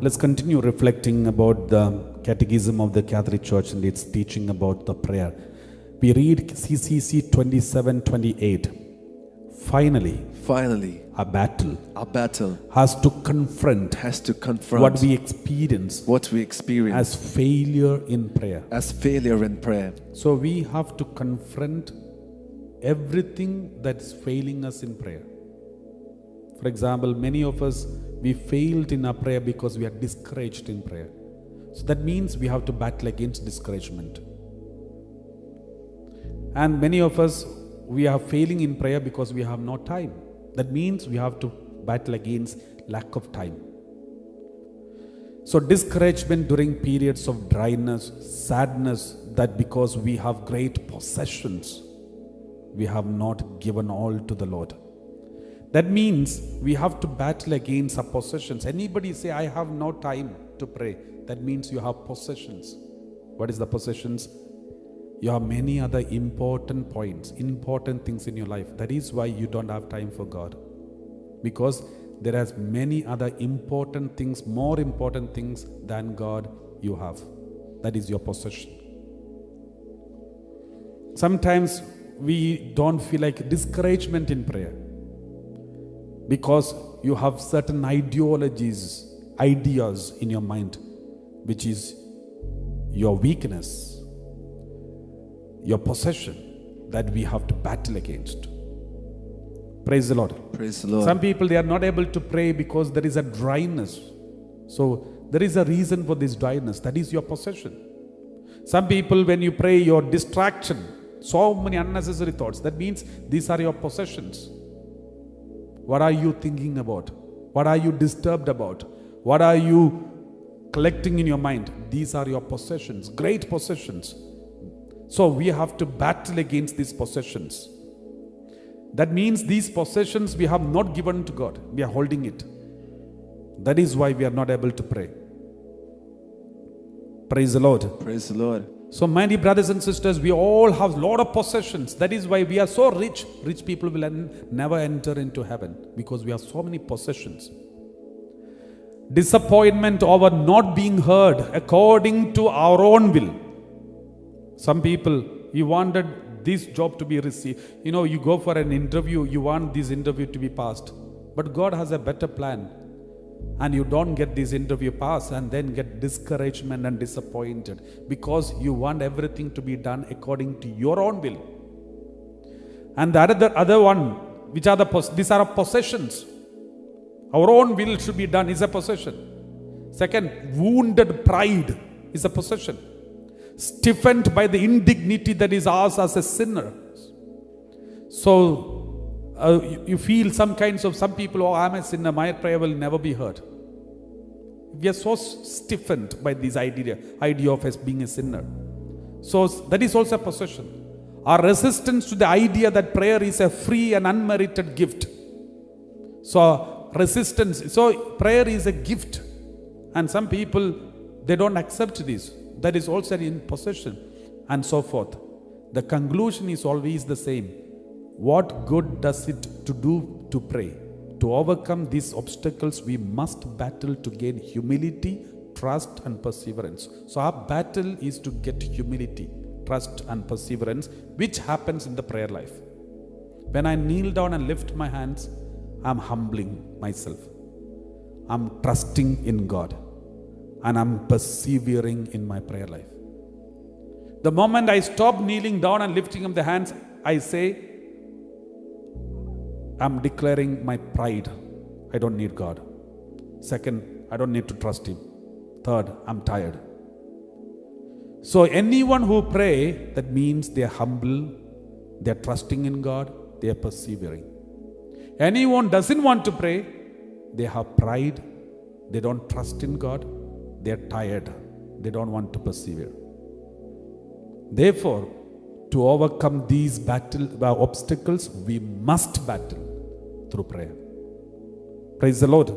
Let's continue reflecting about the Catechism of the Catholic Church and its teaching about the prayer. We read CCC 27:28. Finally, a battle has to confront what we experience as failure in prayer. So we have to confront everything that's failing us in prayer. For example, many of us, we failed in our prayer because we are discouraged in prayer. So that means we have to battle against discouragement. And many of us, we are failing in prayer because we have no time. That means we have to battle against lack of time. So discouragement during periods of dryness, sadness, that because we have great possessions, we have not given all to the Lord. That means we have to battle against our possessions. Anybody say, I have no time to pray, that means you have possessions. What is the possessions? You have many other important points, important things in your life. That is why you don't have time for God. Because there are many other important things, more important things than God you have. That is your possession. Sometimes we don't feel like discouragement in prayer because you have certain ideologies, ideas in your mind, which is your weakness, your possession, that we have to battle against. Praise the Lord. Praise the Lord. Some people, they are not able to pray because there is a dryness. So there is a reason for this dryness. That is your possession. Some people, when you pray, your distraction, so many unnecessary thoughts. That means these are your possessions. What are you thinking about? What are you disturbed about? What are you collecting in your mind? These are your possessions, great possessions. So we have to battle against these possessions. That means these possessions we have not given to God. We are holding it. That is why we are not able to pray. Praise the Lord. Praise the Lord. So many brothers and sisters, we all have a lot of possessions. That is why we are so rich. Rich people will never enter into heaven because we have so many possessions. Disappointment over not being heard according to our own will. Some people, you wanted this job to be received. You know, you go for an interview, you want this interview to be passed. But God has a better plan. And you don't get this interview pass and then get discouragement and disappointed because you want everything to be done according to your own will. And the other one, which are these are possessions. Our own will should be done is a possession. Second, wounded pride is a possession. Stiffened by the indignity that is ours as a sinner. So you feel some people, oh, I'm a sinner, my prayer will never be heard. We are so stiffened by this idea of us being a sinner. So that is also a possession. Our resistance to the idea that prayer is a free and unmerited gift. So prayer is a gift. And some people, they don't accept this. That is also in possession and so forth. The conclusion is always the same. What good does it to do to pray? To overcome these obstacles, we must battle to gain humility, trust and perseverance. So our battle is to get humility, trust and perseverance, which happens in the prayer life. When I kneel down and lift my hands, I'm humbling myself. I'm trusting in God. And I'm persevering in my prayer life. The moment I stop kneeling down and lifting up the hands, I say, I'm declaring my pride. I don't need God. Second, I don't need to trust Him. Third, I'm tired. So anyone who pray, that means they're humble, they're trusting in God, they're persevering. Anyone doesn't want to pray, they have pride, they don't trust in God, they're tired, they don't want to persevere. Therefore, to overcome these obstacles, we must battle through prayer. Praise the Lord.